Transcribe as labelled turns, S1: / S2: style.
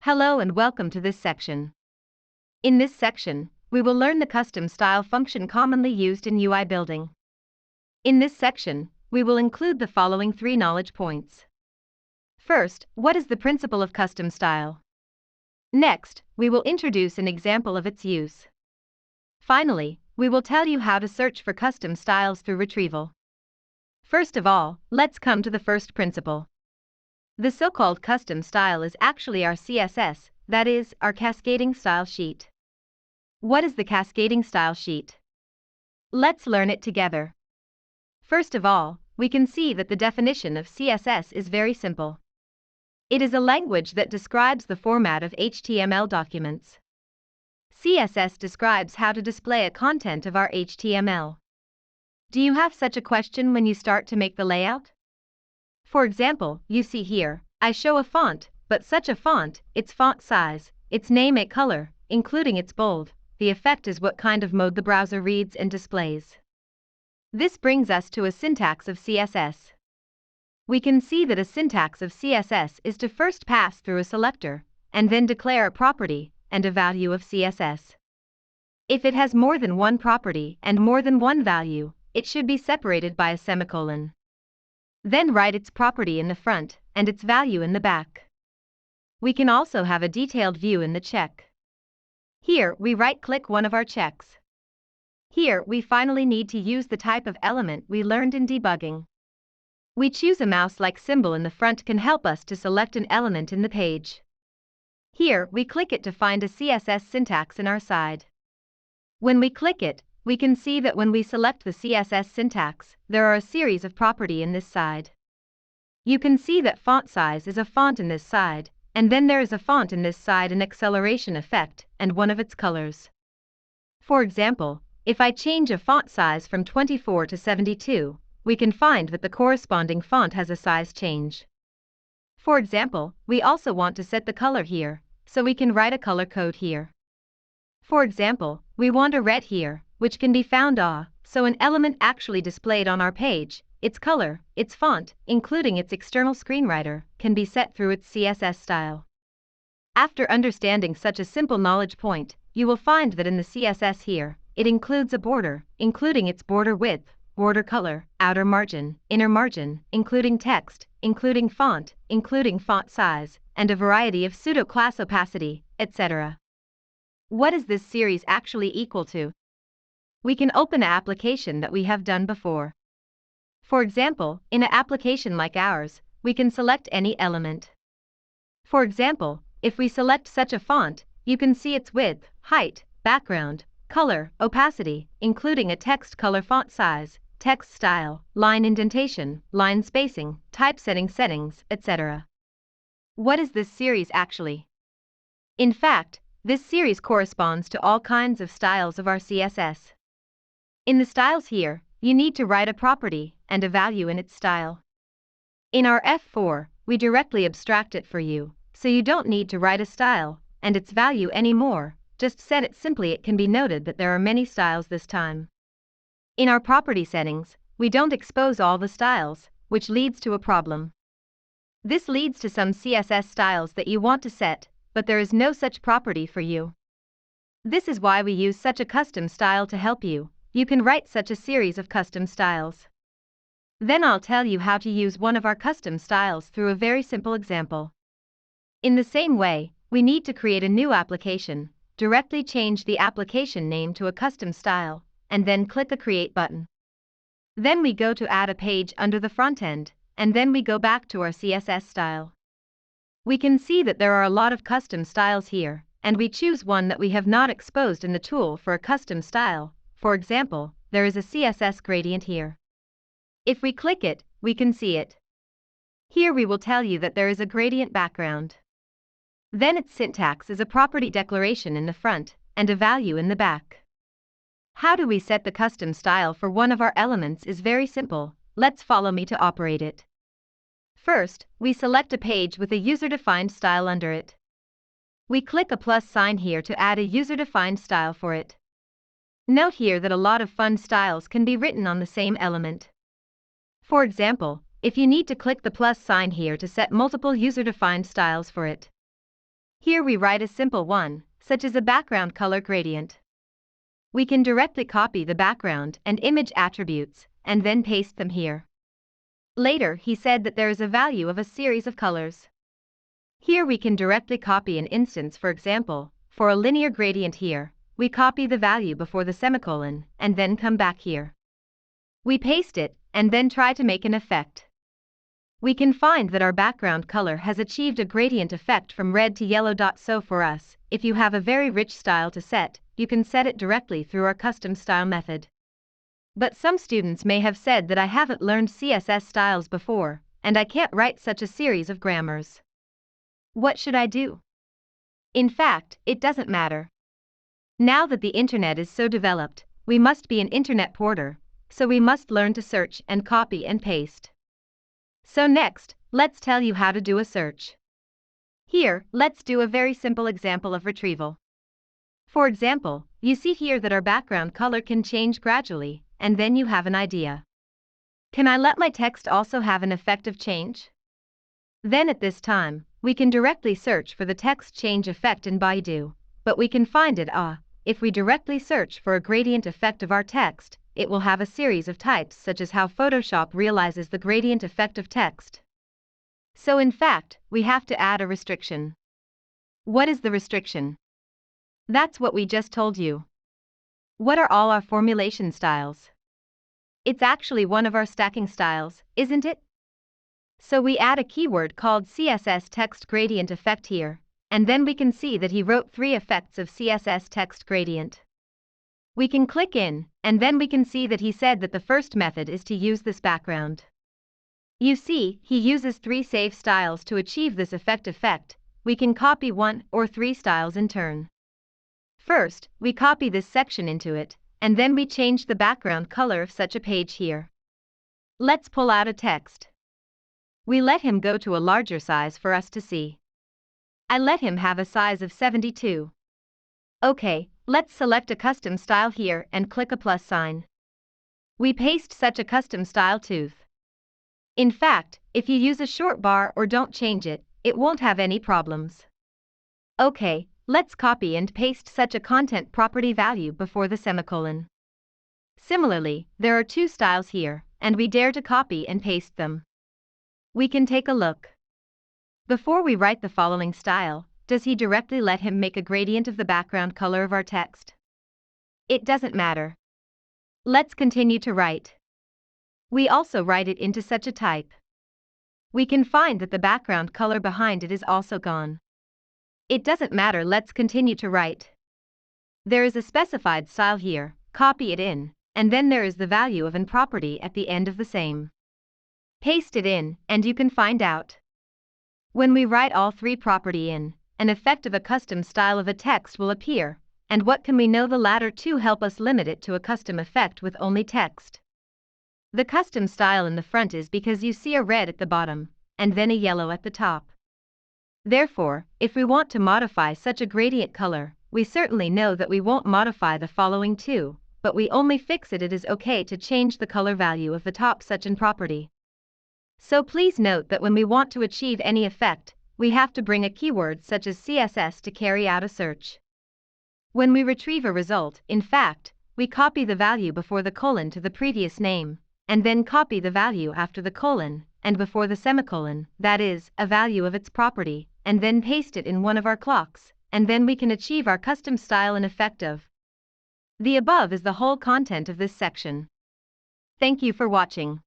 S1: Hello and welcome to this section. In this section, we will learn the custom style function commonly used in UI building. In this section, we will include the following 3 knowledge points. First, what is the principle of custom style? Next, we will introduce an example of its use. Finally, we will tell you how to search for custom styles through retrieval. First of all, let's come to the first principle. The so-called custom style is actually our CSS, that is, our cascading style sheet. What is the cascading style sheet? Let's learn it together. First of all, we can see that the definition of CSS is very simple. It is a language that describes the format of HTML documents. CSS describes how to display a content of our HTML. Do you have such a question when you start to make the layout? For example, you see here, I show a font, but such a font, its font size, its name and color, including its bold, the effect is what kind of mode the browser reads and displays. This brings us to a syntax of CSS. We can see that a syntax of CSS is to first pass through a selector, and then declare a property and a value of CSS. If it has more than one property and more than one value, it should be separated by a semicolon. Then write its property in the front and its value in the back. We can also have a detailed view in the check. Here we right-click one of our checks. Here we finally need to use the type of element we learned in debugging. We choose a mouse-like symbol in the front can help us to select an element in the page. Here we click it to find a CSS syntax in our side. When we click it, we can see that when we select the CSS syntax, there are a series of property in this side. You can see that font size is a font in this side, and then there is a font in this side an acceleration effect and one of its colors. For example, if I change a font size from 24 to 72, we can find that the corresponding font has a size change. For example, we also want to set the color here, so we can write a color code here. For example, we want a red here, which can be found so an element actually displayed on our page, its color, its font, including its external screenwriter, can be set through its CSS style. After understanding such a simple knowledge point, you will find that in the CSS here, it includes a border, including its border width, border color, outer margin, inner margin, including text, including font size, and a variety of pseudo-class opacity, etc. What is this series actually equal to? We can open an application that we have done before. For example, in an application like ours, we can select any element. For example, if we select such a font, you can see its width, height, background, color, opacity, including a text color font size, text style, line indentation, line spacing, typesetting settings, etc. What is this series actually? In fact, this series corresponds to all kinds of styles of our CSS. In the styles here, you need to write a property and a value in its style. In our F4, we directly abstract it for you, so you don't need to write a style and its value anymore, just set it simply. It can be noted that there are many styles this time. In our property settings, we don't expose all the styles, which leads to a problem. This leads to some CSS styles that you want to set, but there is no such property for you. This is why we use such a custom style to help you. You can write such a series of custom styles. Then I'll tell you how to use one of our custom styles through a very simple example. In the same way, we need to create a new application, directly change the application name to a custom style, and then click the Create button. Then we go to Add a page under the front end, and then we go back to our CSS style. We can see that there are a lot of custom styles here, and we choose one that we have not exposed in the tool for a custom style. For example, there is a Css Gradient here. If we click it, we can see it. Here we will tell you that there is a gradient background. Then its syntax is a property declaration in the front and a value in the back. How do we set the custom style for one of our elements is very simple. Let's follow me to operate it. First, we select a page with a user-defined style under it. We click a plus sign here to add a user-defined style for it. Note here that a lot of fun styles can be written on the same element. For example, if you need to click the plus sign here to set multiple user-defined styles for it. Here we write a simple one, such as a background color gradient. We can directly copy the background and image attributes, and then paste them here. Later, he said that there is a value of a series of colors. Here we can directly copy an instance. For example, for a linear gradient here, we copy the value before the semicolon, and then come back here. We paste it, and then try to make an effect. We can find that our background color has achieved a gradient effect from red to yellow. So for us, if you have a very rich style to set, you can set it directly through our custom style method. But some students may have said that I haven't learned CSS styles before, and I can't write such a series of grammars. What should I do? In fact, it doesn't matter. Now that the internet is so developed, we must be an internet porter, so we must learn to search and copy and paste. So next, let's tell you how to do a search. Here, let's do a very simple example of retrieval. For example, you see here that our background color can change gradually, and then you have an idea. Can I let my text also have an effect of change? Then at this time, we can directly search for the text change effect in Baidu, but we can find it if we directly search for a gradient effect of our text, it will have a series of types such as how Photoshop realizes the gradient effect of text. So in fact, we have to add a restriction. What is the restriction? That's what we just told you. What are all our formulation styles? It's actually one of our stacking styles, isn't it? So we add a keyword called CSS Text Gradient Effect here, and then we can see that he wrote 3 effects of CSS Text Gradient. We can click in, and then we can see that he said that the first method is to use this background. You see, he uses 3 save styles to achieve this effect. We can copy 1 or 3 styles in turn. First, we copy this section into it, and then we change the background color of such a page here. Let's pull out a text. We let him go to a larger size for us to see. I let him have a size of 72. Okay, let's select a custom style here and click a plus sign. We paste such a custom style tooth. In fact, if you use a short bar or don't change it, it won't have any problems. Okay, let's copy and paste such a content property value before the semicolon. Similarly, there are 2 styles here, and we dare to copy and paste them. We can take a look. Before we write the following style, does he directly let him make a gradient of the background color of our text? It doesn't matter. Let's continue to write. We also write it into such a type. We can find that the background color behind it is also gone. It doesn't matter, let's continue to write. There is a specified style here, copy it in, and then there is the value of an property at the end of the same. Paste it in, and you can find out. When we write all 3 property in, an effect of a custom style of a text will appear, and what can we know the latter 2 help us limit it to a custom effect with only text. The custom style in the front is because you see a red at the bottom, and then a yellow at the top. Therefore, if we want to modify such a gradient color, we certainly know that we won't modify the following 2, but we only fix it. It is okay to change the color value of the top such an property. So please note that when we want to achieve any effect, we have to bring a keyword such as CSS to carry out a search. When we retrieve a result, in fact, we copy the value before the colon to the previous name, and then copy the value after the colon, and before the semicolon, that is, a value of its property, and then paste it in one of our clocks, and then we can achieve our custom style and effect of. The above is the whole content of this section. Thank you for watching.